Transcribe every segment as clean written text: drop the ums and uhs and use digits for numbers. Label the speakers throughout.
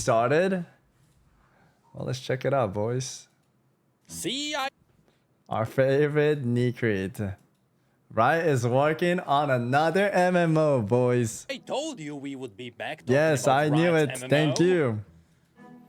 Speaker 1: started? Well, let's check it out, boys.
Speaker 2: See,
Speaker 1: Our favorite Nikrit. Riot is working on another MMO, boys.
Speaker 2: I told you we would be back talking
Speaker 1: Yes,
Speaker 2: about
Speaker 1: I knew
Speaker 2: Riot's
Speaker 1: it.
Speaker 2: MMO,
Speaker 1: Thank you.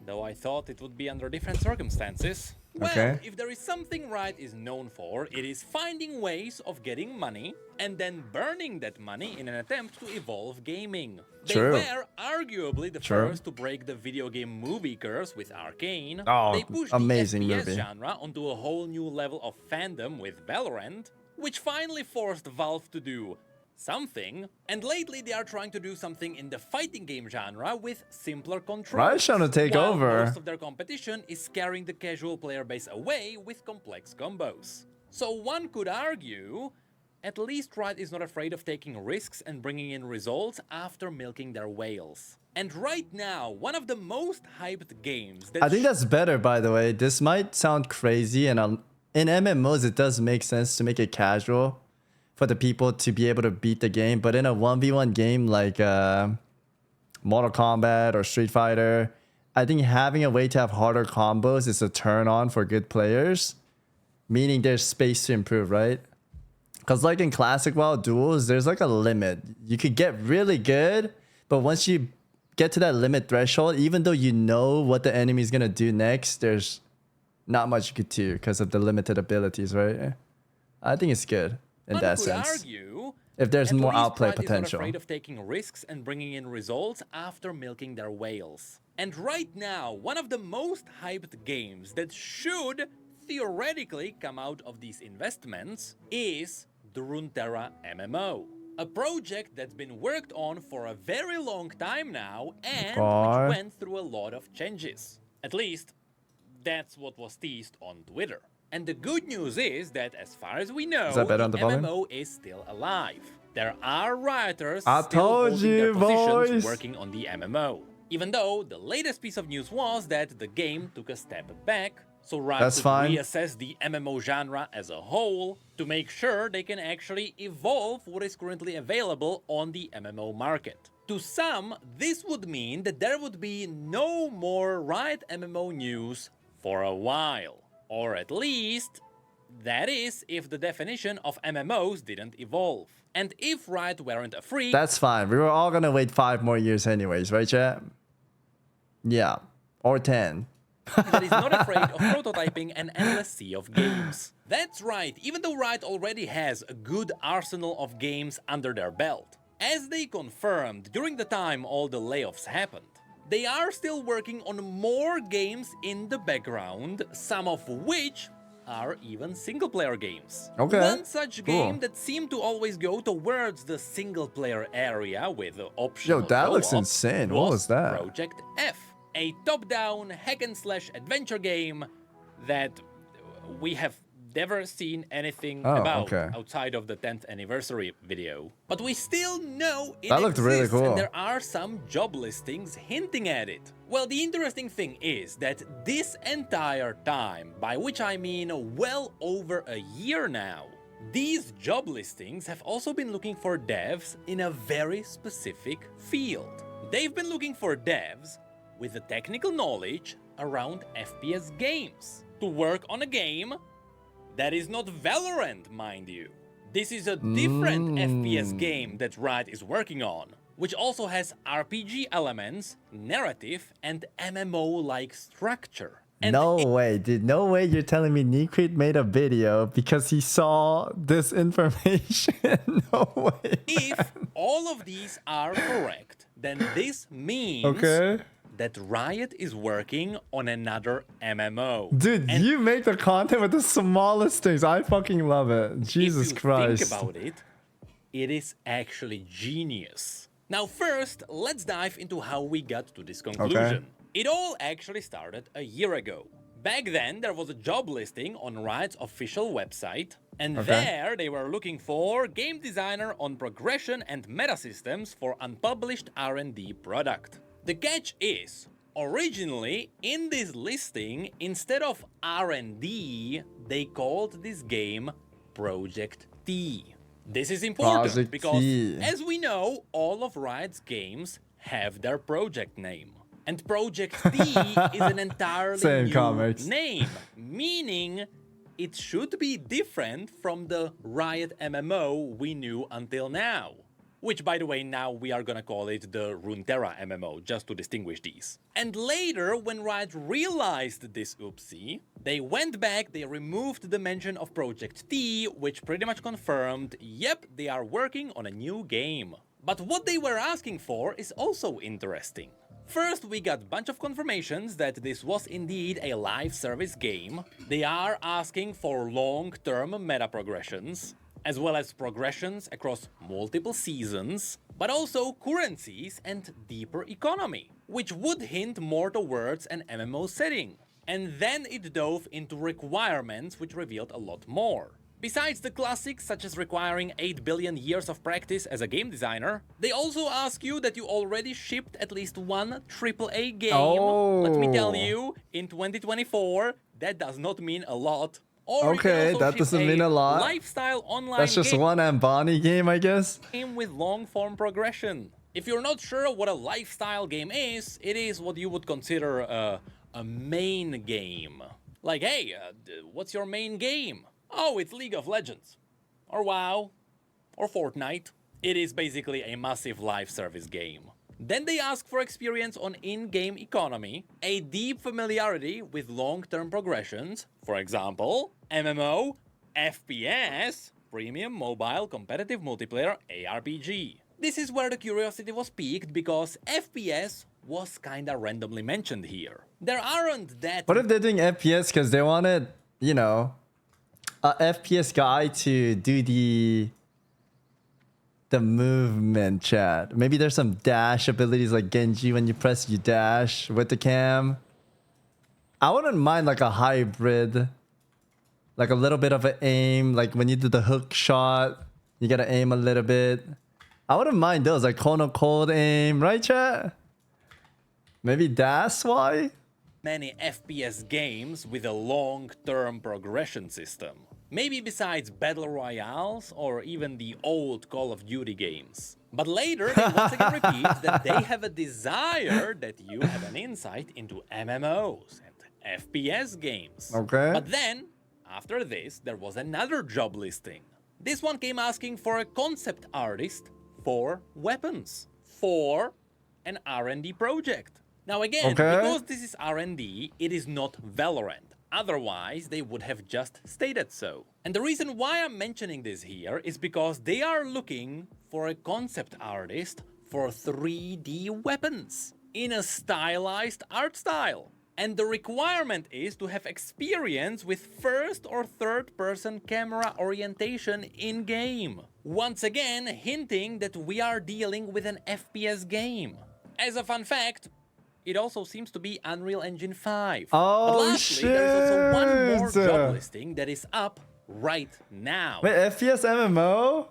Speaker 2: though I thought it would be under different circumstances. Well,
Speaker 1: Okay.
Speaker 2: if there is something Riot is known for, it is finding ways of getting money and then burning that money in an attempt to evolve gaming.
Speaker 1: True.
Speaker 2: They were arguably the
Speaker 1: True.
Speaker 2: first to break the video game movie curse with Arcane.
Speaker 1: Oh,
Speaker 2: They pushed
Speaker 1: amazing
Speaker 2: the FPS
Speaker 1: movie.
Speaker 2: genre onto a whole new level of fandom with Valorant, which finally forced Valve to do something, and lately they are trying to do something in the fighting game genre with simpler controls.
Speaker 1: Riot's trying to take
Speaker 2: while
Speaker 1: over.
Speaker 2: Most of their competition is scaring the casual player base away with complex combos. So one could argue, at least Riot is not afraid of taking risks and bringing in results after milking their whales. And right now, one of the most hyped games that
Speaker 1: I think that's better, by the way. This might sound crazy, and in MMOs, it does make sense to make it casual for the people to be able to beat the game. But in a 1v1 game like Mortal Kombat or Street Fighter, I think having a way to have harder combos is a turn on for good players, meaning there's space to improve, right? Because like in Classic WoW duels, there's like a limit. You could get really good, but once you get to that limit threshold, even though you know what the enemy is going to do next, there's not much you could do because of the limited abilities, right? I think it's good in
Speaker 2: one
Speaker 1: that
Speaker 2: could
Speaker 1: sense.
Speaker 2: argue,
Speaker 1: If there's
Speaker 2: at
Speaker 1: more
Speaker 2: least
Speaker 1: outplay
Speaker 2: Riot is not
Speaker 1: potential.
Speaker 2: afraid of taking risks and bringing in results after milking their whales. And right now, one of the most hyped games that should theoretically come out of these investments is the Runeterra MMO. A project that's been worked on for a very long time now and
Speaker 1: Okay.
Speaker 2: which went through a lot of changes. At least, that's what was teased on Twitter. And the good news is that as far as we know,
Speaker 1: Is that better
Speaker 2: the
Speaker 1: on the volume?
Speaker 2: MMO is still alive. There are rioters
Speaker 1: I
Speaker 2: still
Speaker 1: told
Speaker 2: holding their
Speaker 1: you,
Speaker 2: positions
Speaker 1: boys.
Speaker 2: working on the MMO. Even though the latest piece of news was that the game took a step back, so Riot
Speaker 1: That's
Speaker 2: should
Speaker 1: fine.
Speaker 2: reassess the MMO genre as a whole to make sure they can actually evolve what is currently available on the MMO market. To some, this would mean that there would be no more Riot MMO news for a while. Or at least, that is if the definition of MMOs didn't evolve. And if Riot weren't a freak,
Speaker 1: That's fine. We were all going to wait 5 more years anyways, right, chat? Yeah. Or 10.
Speaker 2: that is not afraid of prototyping an endless sea of games. That's right, even though Riot already has a good arsenal of games under their belt. As they confirmed during the time all the layoffs happened, they are still working on more games in the background, some of which are even single-player games.
Speaker 1: Okay,
Speaker 2: One such game
Speaker 1: cool.
Speaker 2: that seemed to always go towards the single-player area with optional
Speaker 1: Yo, that looks
Speaker 2: co-op
Speaker 1: insane. What was that?
Speaker 2: Project F, a top-down hack-and-slash adventure game that we have never seen anything
Speaker 1: Oh,
Speaker 2: about
Speaker 1: okay.
Speaker 2: outside of the 10th anniversary video. But we still know it
Speaker 1: That looked really
Speaker 2: exists,
Speaker 1: cool.
Speaker 2: and there are some job listings hinting at it. Well, the interesting thing is that this entire time, by which I mean well over a year now, these job listings have also been looking for devs in a very specific field. They've been looking for devs with the technical knowledge around FPS games to work on a game that is not Valorant, mind you. This is a different FPS game that Riot is working on, which also has RPG elements, narrative, and MMO-like structure. And
Speaker 1: No way, dude. No way you're telling me Nikrit made a video because he saw this information. No way.
Speaker 2: if all of these are correct, then this means
Speaker 1: Okay.
Speaker 2: that Riot is working on another MMO.
Speaker 1: Dude,
Speaker 2: And
Speaker 1: you make the content with the smallest things. I fucking love it. Jesus
Speaker 2: if you
Speaker 1: Christ.
Speaker 2: think about it, it is actually genius. Now first, let's dive into how we got to this conclusion. It all actually started a year ago. Back then, there was a job listing on Riot's official website, and there they were looking for game designer on progression and meta systems for unpublished R&D product. The catch is, originally in this listing, instead of R&D, they called this game Project T. This is important
Speaker 1: Project
Speaker 2: because,
Speaker 1: T.
Speaker 2: as we know, all of Riot's games have their project name. And Project T is an entirely
Speaker 1: Same
Speaker 2: new
Speaker 1: comics.
Speaker 2: name, meaning it should be different from the Riot MMO we knew until now. Which, by the way, now we are gonna call it the Runeterra MMO, just to distinguish these. And later, when Riot realized this oopsie, they went back, they removed the mention of Project T, which pretty much confirmed, yep, they are working on a new game. But what they were asking for is also interesting. First, we got a bunch of confirmations that this was indeed a live service game. They are asking for long-term meta progressions, as well as progressions across multiple seasons, but also currencies and deeper economy, which would hint more towards an MMO setting. And then it dove into requirements which revealed a lot more. Besides the classics such as requiring 8 billion years of practice as a game designer, they also ask you that you already shipped at least one AAA game.
Speaker 1: Oh.
Speaker 2: Let me tell you, in 2024, that does not mean a lot. Or
Speaker 1: Okay, that doesn't mean a lot.
Speaker 2: Lifestyle online
Speaker 1: That's just one Ambani game, I guess.
Speaker 2: game with long-form progression. If you're not sure what a lifestyle game is, it is what you would consider a main game. Like, hey, what's your main game? Oh, it's League of Legends. Or WoW. Or Fortnite. It is basically a massive live service game. Then they ask for experience on in-game economy, a deep familiarity with long-term progressions, for example, MMO, FPS, premium mobile competitive multiplayer ARPG. This is where the curiosity was piqued because FPS was kinda randomly mentioned here. There aren't that...
Speaker 1: What if they're doing FPS because they wanted, you know, a FPS guy to do the movement, chat. Maybe there's some dash abilities like Genji when you press you dash with the cam. I wouldn't mind like a hybrid, like a little bit of an aim, like when you do the hook shot, you gotta aim a little bit. I wouldn't mind those, like cold aim, right, chat? Maybe that's why.
Speaker 2: Many FPS games with a long-term progression system. Maybe besides Battle Royales or even the old Call of Duty games. But later they once again repeat that they have a desire that you have an insight into MMOs and FPS games.
Speaker 1: Okay.
Speaker 2: But then, after this, there was another job listing. This one came asking for a concept artist for weapons. For an R&D project. Now again, because this is R&D, it is not Valorant. Otherwise, they would have just stated so. And the reason why I'm mentioning this here is because they are looking for a concept artist for 3D weapons in a stylized art style. And the requirement is to have experience with first or third person camera orientation in-game. Once again, hinting that we are dealing with an FPS game. As a fun fact, it also seems to be Unreal Engine 5.
Speaker 1: Oh,
Speaker 2: but lastly, there's also one more
Speaker 1: shit.
Speaker 2: job listing that is up right now.
Speaker 1: Wait, FPS MMO?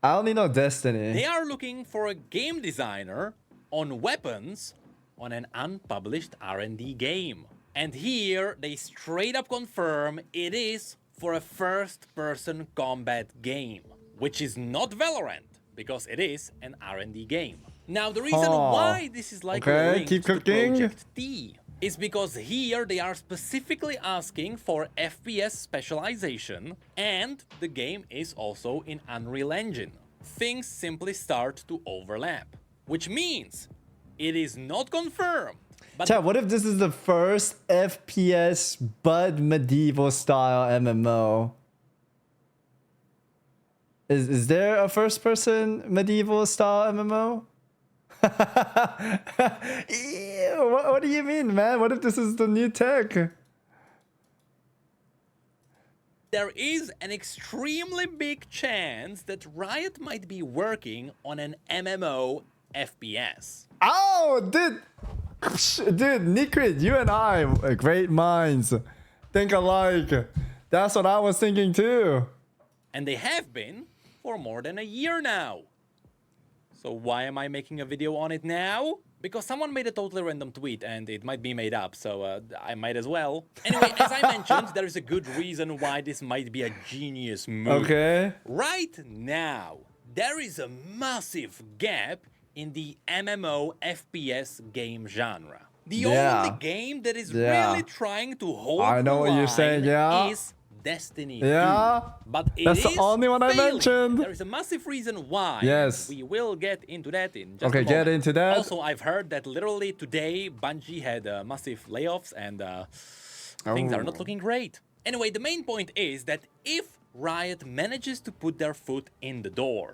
Speaker 1: I only know Destiny.
Speaker 2: They are looking for a game designer on weapons on an unpublished R&D game. And here, they straight up confirm it is for a first-person combat game, which is not Valorant, because it is an R&D game. Now, the reason why this is likely linked to Project T is because here they are specifically asking for FPS specialization, and the game is also in Unreal Engine. Things simply start to overlap, which means it is not confirmed. But
Speaker 1: chat, what if this is the first FPS but medieval style MMO? Is there a first person medieval style MMO? Ew, what do you mean, man? What if this is the new tech?
Speaker 2: there is an extremely big chance that Riot might be working on an MMO FPS.
Speaker 1: Oh, dude, Nikrit, you and I, great minds, think alike. That's what I was thinking too.
Speaker 2: And they have been for more than a year now. So why am I making a video on it now? Because someone made a totally random tweet and it might be made up, so I might as well. Anyway, as I mentioned, there is a good reason why this might be a genius move.
Speaker 1: Okay.
Speaker 2: Right now, there is a massive gap in the MMO FPS game genre. The
Speaker 1: Yeah.
Speaker 2: only game that is
Speaker 1: Yeah.
Speaker 2: really trying to hold
Speaker 1: I know
Speaker 2: the
Speaker 1: what you're saying,
Speaker 2: line
Speaker 1: yeah.
Speaker 2: is Destiny
Speaker 1: Yeah.
Speaker 2: 2. But it
Speaker 1: That's
Speaker 2: is
Speaker 1: the only one I
Speaker 2: failing.
Speaker 1: mentioned.
Speaker 2: There is a massive reason why.
Speaker 1: Yes.
Speaker 2: We will get into that in just a
Speaker 1: Okay,
Speaker 2: moment.
Speaker 1: get into that.
Speaker 2: Also, I've heard that literally today Bungie had massive layoffs and things are not looking great. Anyway, the main point is that if Riot manages to put their foot in the door,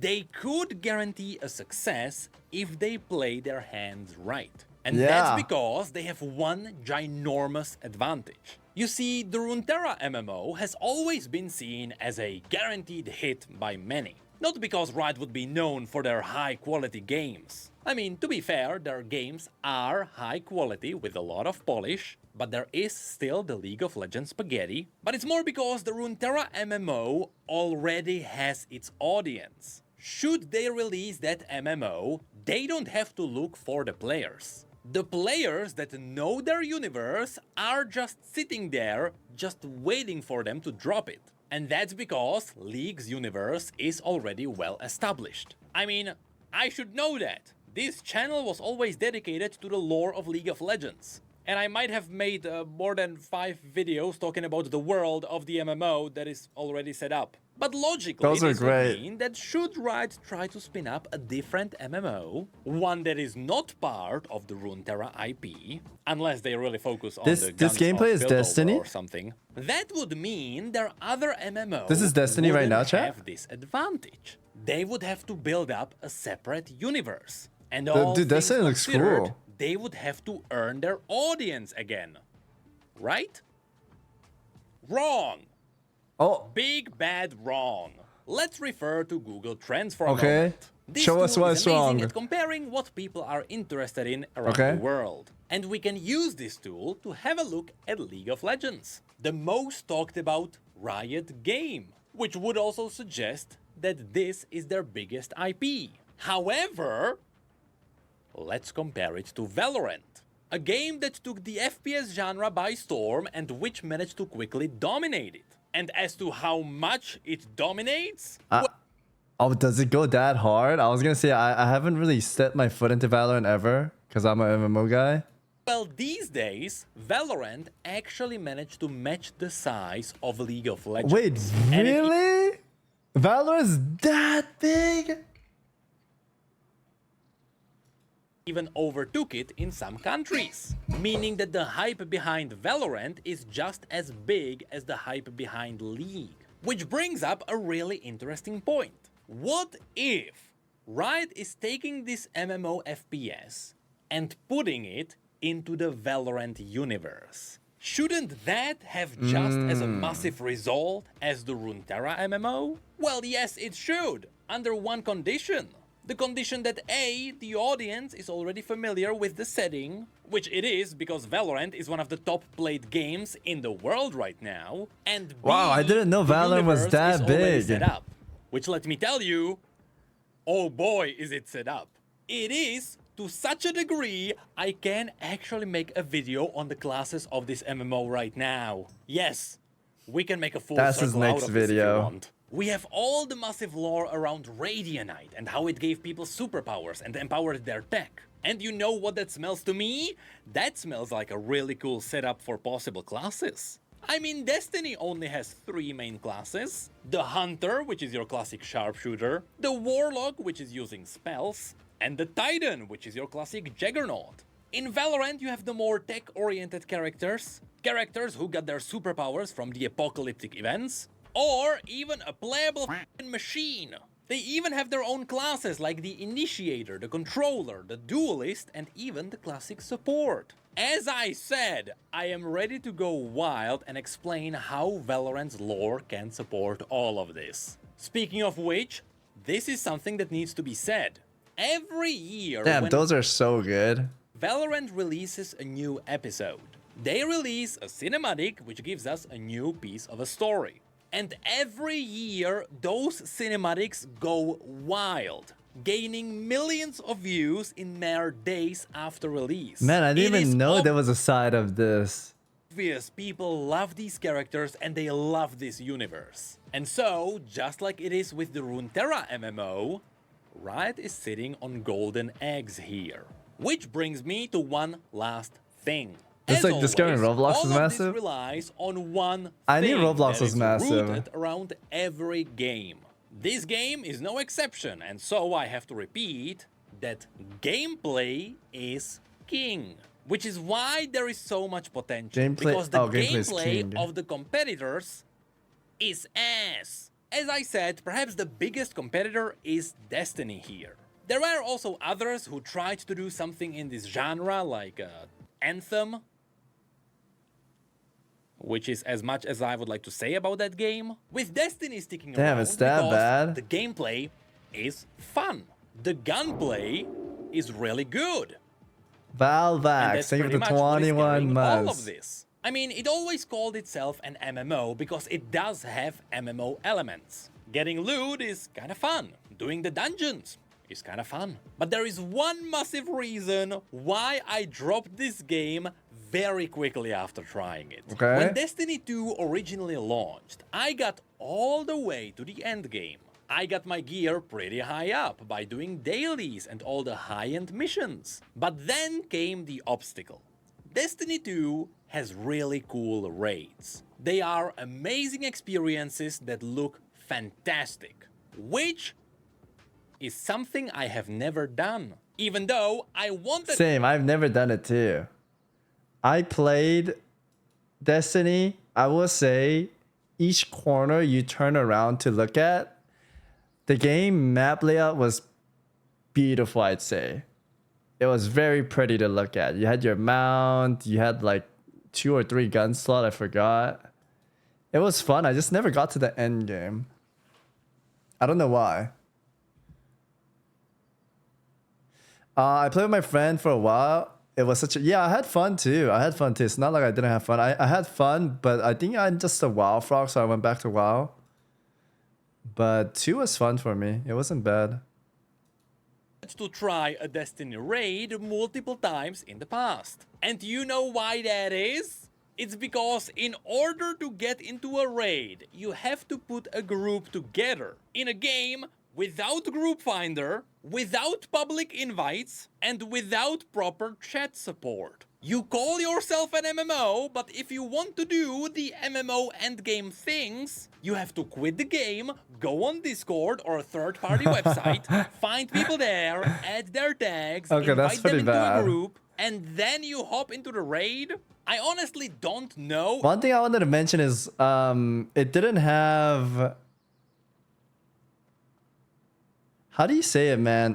Speaker 2: they could guarantee a success if they play their hands right. And that's
Speaker 1: Yeah.
Speaker 2: because they have one ginormous advantage. You see, the Runeterra MMO has always been seen as a guaranteed hit by many. Not because Riot would be known for their high-quality games. I mean, to be fair, their games are high quality with a lot of polish, but there is still the League of Legends spaghetti. But it's more because the Runeterra MMO already has its audience. Should they release that MMO, they don't have to look for the players. The players that know their universe are just sitting there, just waiting for them to drop it. And that's because League's universe is already well established. I mean, I should know that. This channel was always dedicated to the lore of League of Legends. And I might have made more than 5 videos talking about the world of the MMO that is already set up. But logically,
Speaker 1: Those are
Speaker 2: this
Speaker 1: great.
Speaker 2: would mean that should Riot try to spin up a different MMO, one that is not part of the Runeterra IP, unless they really focus on the
Speaker 1: This
Speaker 2: guns
Speaker 1: gameplay
Speaker 2: of
Speaker 1: is
Speaker 2: Piltover
Speaker 1: Destiny?
Speaker 2: or something, that would mean their other MMO
Speaker 1: This is Destiny right now,
Speaker 2: wouldn't
Speaker 1: chat?
Speaker 2: have this advantage. They would have to build up a separate universe. And all
Speaker 1: Dude,
Speaker 2: things
Speaker 1: Destiny looks
Speaker 2: considered,
Speaker 1: cool.
Speaker 2: they would have to earn their audience again. Right? Wrong.
Speaker 1: Oh,
Speaker 2: Big bad wrong. Let's refer to Google Trends for a
Speaker 1: okay.
Speaker 2: moment. This
Speaker 1: Show us
Speaker 2: tool
Speaker 1: why
Speaker 2: is
Speaker 1: it's
Speaker 2: amazing
Speaker 1: wrong.
Speaker 2: at comparing what people are interested in around
Speaker 1: Okay.
Speaker 2: the world. And we can use this tool to have a look at League of Legends, the most talked about Riot game, which would also suggest that this is their biggest IP. However, let's compare it to Valorant, a game that took the FPS genre by storm and which managed to quickly dominate it. And as to how much it dominates,
Speaker 1: Oh, does it go that hard? I was gonna say I haven't really set my foot into Valorant ever because I'm an MMO guy.
Speaker 2: well, these days, Valorant actually managed to match the size of League of Legends.
Speaker 1: Wait,
Speaker 2: And it
Speaker 1: really? Valorant's that big?
Speaker 2: even overtook it in some countries, meaning that the hype behind Valorant is just as big as the hype behind League. Which brings up a really interesting point. What if Riot is taking this MMO FPS and putting it into the Valorant universe? Shouldn't that have just as a massive result as the Runeterra MMO? Well, yes, it should, under one condition. The condition that A, the audience is already familiar with the setting, which it is because Valorant is one of the top played games in the world right now, and B,
Speaker 1: Wow, I didn't know
Speaker 2: the
Speaker 1: Valorant was
Speaker 2: universe
Speaker 1: that
Speaker 2: is already
Speaker 1: big.
Speaker 2: set up. Which let me tell you, oh boy is it set up. It is to such a degree, I can actually make a video on the classes of this MMO right now. Yes, we can make a full
Speaker 1: That's his
Speaker 2: circle out
Speaker 1: next
Speaker 2: of this if you
Speaker 1: video.
Speaker 2: want. We have all the massive lore around Radianite and how it gave people superpowers and empowered their tech. And you know what that smells to me? That smells like a really cool setup for possible classes. I mean, Destiny only has 3 main classes. The Hunter, which is your classic sharpshooter, the Warlock, which is using spells, and the Titan, which is your classic Juggernaut. In Valorant, you have the more tech-oriented characters who got their superpowers from the apocalyptic events, or even a playable f***ing machine. They even have their own classes like the Initiator, the Controller, the Duelist, and even the classic Support. As I said, I am ready to go wild and explain how Valorant's lore can support all of this. Speaking of which, this is something that needs to be said. Every year
Speaker 1: Damn,
Speaker 2: when
Speaker 1: those are so good.
Speaker 2: Valorant releases a new episode, they release a cinematic which gives us a new piece of a story. And every year, those cinematics go wild, gaining millions of views in mere days after release.
Speaker 1: Man, I didn't
Speaker 2: It is
Speaker 1: even know there was a side of this.
Speaker 2: obvious people love these characters and they love this universe. And so, just like it is with the Runeterra MMO, Riot is sitting on golden eggs here. Which brings me to one last thing.
Speaker 1: It's
Speaker 2: As
Speaker 1: like discovering
Speaker 2: always,
Speaker 1: Roblox
Speaker 2: all
Speaker 1: is
Speaker 2: of
Speaker 1: massive.
Speaker 2: this relies on one
Speaker 1: I knew
Speaker 2: thing
Speaker 1: Roblox
Speaker 2: that
Speaker 1: was
Speaker 2: is
Speaker 1: massive.
Speaker 2: rooted around every game. This game is no exception, and so I have to repeat that gameplay is king. Which is why there is so much potential. Because the gameplay of the competitors is ass. As I said, perhaps the biggest competitor is Destiny here. There were also others who tried to do something in this genre, like Anthem, which is as much as I would like to say about that game. With Destiny sticking around,
Speaker 1: it's that
Speaker 2: because
Speaker 1: bad?
Speaker 2: the gameplay is fun. The gunplay is really good.
Speaker 1: Valvax, thank you for the 21 months.
Speaker 2: All of this. I mean, it always called itself an MMO because it does have MMO elements. Getting loot is kind of fun. Doing the dungeons is kind of fun. But there is one massive reason why I dropped this game very quickly after trying it.
Speaker 1: Okay.
Speaker 2: When Destiny 2 originally launched, I got all the way to the end game. I got my gear pretty high up by doing dailies and all the high-end missions. But then came the obstacle. Destiny 2 has really cool raids. They are amazing experiences that look fantastic, which is something I have never done, even though I wanted...
Speaker 1: Same, I've never done it too. I played Destiny, I will say, each corner you turn around to look at, the game map layout was beautiful, I'd say. It was very pretty to look at. You had your mount, you had like 2 or 3 gun slot, I forgot. It was fun, I just never got to the end game. I don't know why. I played with my friend for a while. It was such a... Yeah, I had fun too. It's not like I didn't have fun. I had fun, but I think I'm just a WoW frog, so I went back to WoW. But 2 was fun for me. It wasn't bad.
Speaker 2: To try a Destiny raid multiple times in the past. And you know why that is? It's because in order to get into a raid, you have to put a group together in a game without group finder, without public invites, and without proper chat support. You call yourself an MMO, but if you want to do the MMO endgame things, you have to quit the game, go on Discord or a third-party website, find people there, add their tags, invite them into a group, and then you hop into the raid. I honestly don't know.
Speaker 1: One thing I wanted to mention is it didn't have... How do you say it, man?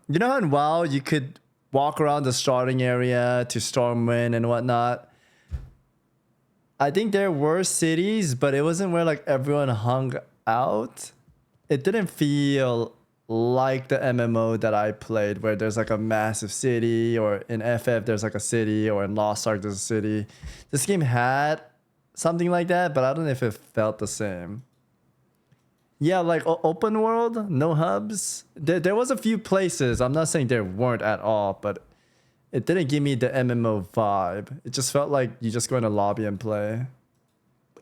Speaker 1: You know how in WoW you could walk around the starting area to Stormwind and whatnot? I think there were cities, but it wasn't where like everyone hung out. It didn't feel like the MMO that I played, where there's like a massive city, or in FF there's like a city, or in Lost Ark there's a city. This game had something like that, but I don't know if it felt the same. Yeah, like open world, no hubs. There was a few places. I'm not saying there weren't at all, but it didn't give me the MMO vibe. It just felt like you just go in a lobby and play.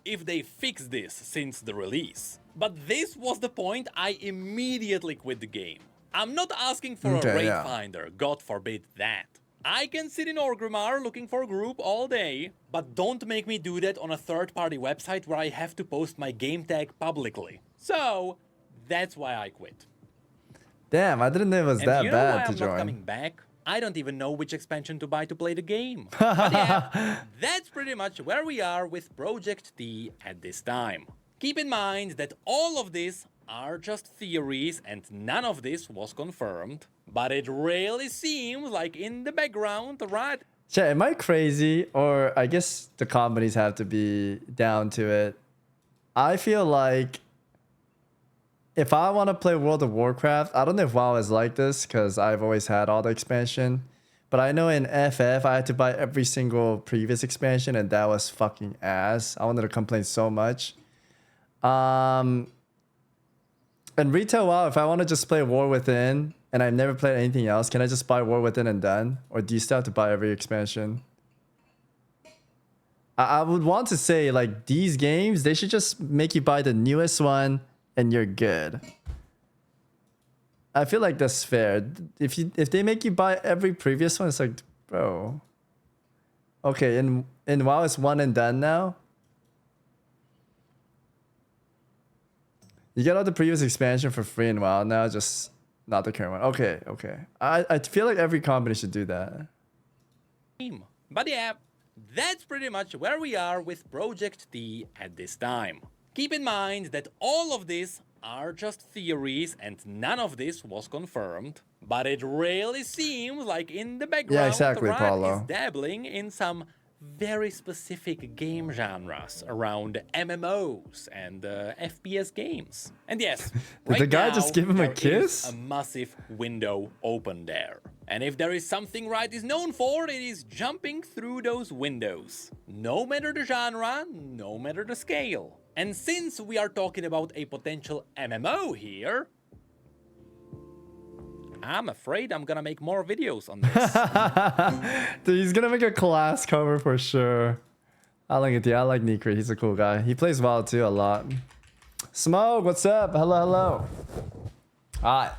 Speaker 2: If they fix this since the release. But this was the point I immediately quit the game. I'm not asking for a raid finder, God forbid that. I can sit in Orgrimmar looking for a group all day, but don't make me do that on a third-party website where I have to post my game tag publicly. So, that's why I quit.
Speaker 1: Damn, I didn't know it was that bad to join.
Speaker 2: Not coming back? I don't even know which expansion to buy to play the game. But yeah, that's pretty much where we are with Project T at this time. Keep in mind that all of this are just theories and none of this was confirmed. But it really seems like in the background, right?
Speaker 1: Chat, am I crazy? Or I guess the companies have to be down to it. I feel like if I want to play World of Warcraft, I don't know if WoW is like this because I've always had all the expansion. But I know in FF, I had to buy every single previous expansion and that was fucking ass. I wanted to complain so much. And retail WoW, if I want to just play War Within and I've never played anything else, can I just buy War Within and done? Or do you still have to buy every expansion? I would want to say like these games, they should just make you buy the newest one and you're good. I feel like that's fair. If they make you buy every previous one, it's like, bro. Okay, and WoW it's one and done now. You get all the previous expansion for free in WoW now, just not the current one. Okay, okay. I feel like every company should do that.
Speaker 2: But yeah, that's pretty much where we are with Project T at this time. Keep in mind that all of this are just theories and none of this was confirmed, but it really seems like in the background,
Speaker 1: Yeah, exactly,
Speaker 2: Riot
Speaker 1: Paulo.
Speaker 2: is dabbling in some very specific game genres around MMOs and FPS games. And yes, right
Speaker 1: the guy
Speaker 2: now,
Speaker 1: just give him a
Speaker 2: there
Speaker 1: kiss?
Speaker 2: is a massive window open there. And if there is something Riot is known for, it is jumping through those windows. No matter the genre, no matter the scale. And since we are talking about a potential MMO here, I'm afraid I'm gonna make more videos on this.
Speaker 1: Dude, he's gonna make a class cover for sure. I like it, dude. I like Nikri. He's a cool guy. He plays WoW too a lot. Smoke, what's up? Hello, hello. Alright.